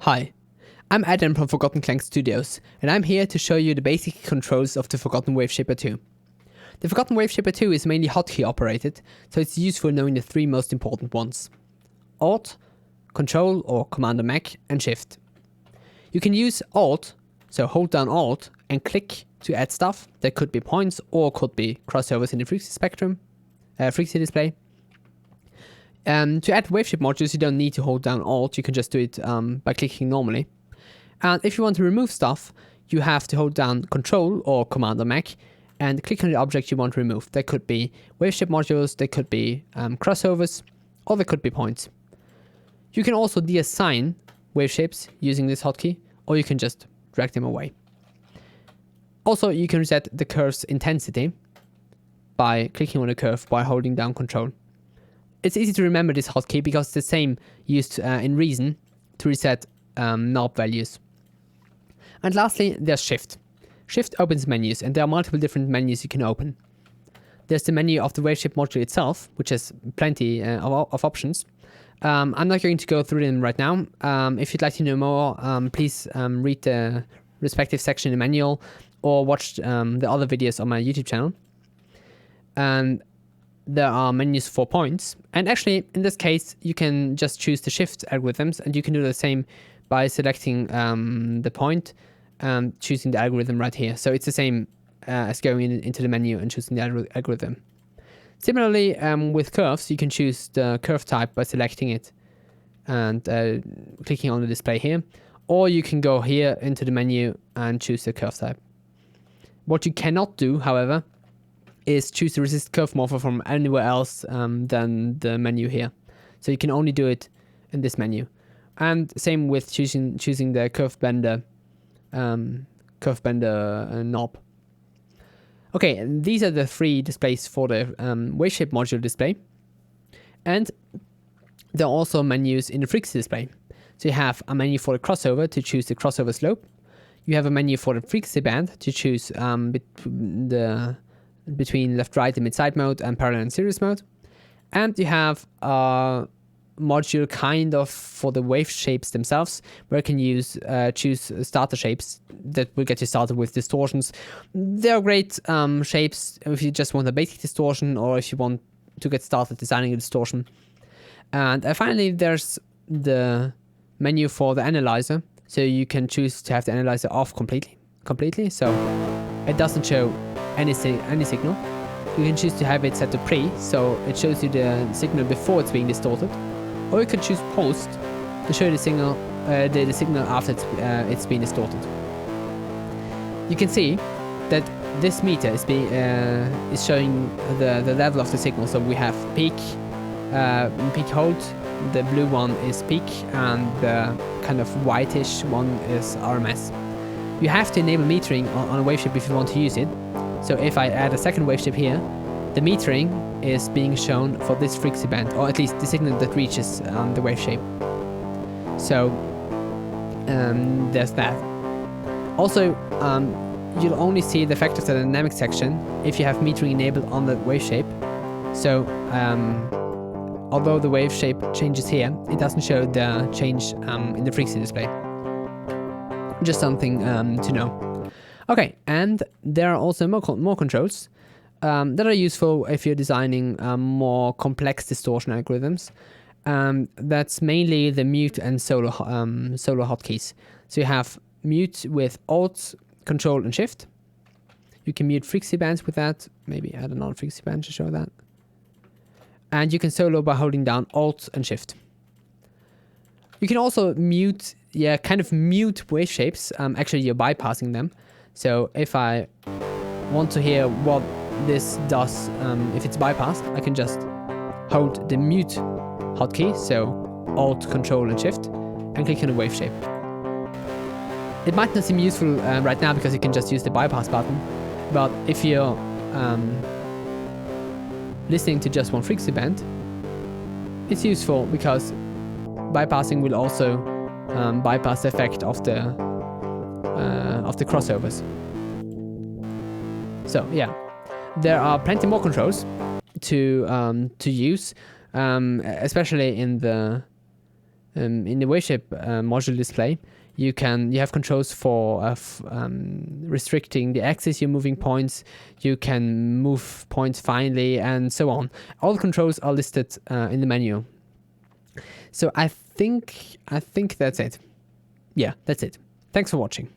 Hi, I'm Adam from Forgotten Studios, and I'm here to show you the basic controls of the Forgotten Waveshaper 2. The Forgotten Waveshaper 2 is mainly hotkey operated, so it's useful knowing the three most important ones: Alt, Control or Command Mac, and Shift. You can use Alt, so hold down Alt and click to add stuff. That could be points or could be crossovers in the frequency display. To add waveshape modules, you don't need to hold down Alt, you can just do it by clicking normally. And if you want to remove stuff, you have to hold down Control or Command Mac and click on the object you want to remove. There could be waveshape modules, there could be crossovers, or there could be points. You can also deassign waveshapes using this hotkey, or you can just drag them away. Also, you can reset the curve's intensity by clicking on the curve while holding down Control. It's easy to remember this hotkey because it's the same used in Reason to reset knob values. And lastly, there's Shift. Shift opens menus, and there are multiple different menus you can open. There's the menu of the waveshape module itself, which has plenty of options. I'm not going to go through them right now. If you'd like to know more, please read the respective section in the manual or watch the other videos on my YouTube channel. And there are menus for points, and actually in this case you can just choose the shift algorithms, and you can do the same by selecting the point and choosing the algorithm right here. So it's the same as going into the menu and choosing the algorithm. Similarly, with curves, you can choose the curve type by selecting it and clicking on the display here, or you can go here into the menu and choose the curve type. What you cannot do, however, is choose the resist curve morpher from anywhere else than the menu here. So you can only do it in this menu. And same with choosing the curve bender knob. Okay, these are the three displays for the waveshape module display. And there are also menus in the frequency display. So you have a menu for the crossover to choose the crossover slope. You have a menu for the frequency band to choose between left, right, and mid-side mode and parallel and series mode. And you have a module kind of for the wave shapes themselves, where you can choose starter shapes that will get you started with distortions. They're great shapes if you just want a basic distortion or if you want to get started designing a distortion. And finally, there's the menu for the analyzer. So you can choose to have the analyzer off completely, so it doesn't show any signal. You can choose to have it set to pre, so it shows you the signal before it's being distorted, or you can choose post to show you the signal after it's been distorted. You can see that this meter is showing the level of the signal. So we have peak hold, the blue one is peak, and the kind of whitish one is RMS. You have to enable metering on a waveshape if you want to use it. So if I add a second waveshape here, the metering is being shown for this frequency band, or at least the signal that reaches the waveshape. So there's that. Also, you'll only see the effect of the dynamic section if you have metering enabled on the waveshape. So although the waveshape changes here, it doesn't show the change in the frequency display. Just something to know. Okay, and there are also more controls that are useful if you're designing more complex distortion algorithms. That's mainly the mute and solo hotkeys. So you have mute with Alt, Control, and Shift. You can mute frequency bands with that. Maybe add another frequency band to show that. And you can solo by holding down Alt and Shift. You can also mute waveshapes. Actually, you're bypassing them. So if I want to hear what this does, if it's bypassed, I can just hold the mute hotkey, so Alt, Control, and Shift, and click on the waveshape. It might not seem useful right now because you can just use the bypass button, but if you're listening to just one frequency band, it's useful because bypassing will also bypass the effect of the crossovers. So yeah, there are plenty more controls to use, especially in the in the Waveshape module display, you have controls for restricting the axis you're moving points. You can move points finely and so on. All the controls are listed in the menu. So I think that's it. Yeah, that's it. Thanks for watching.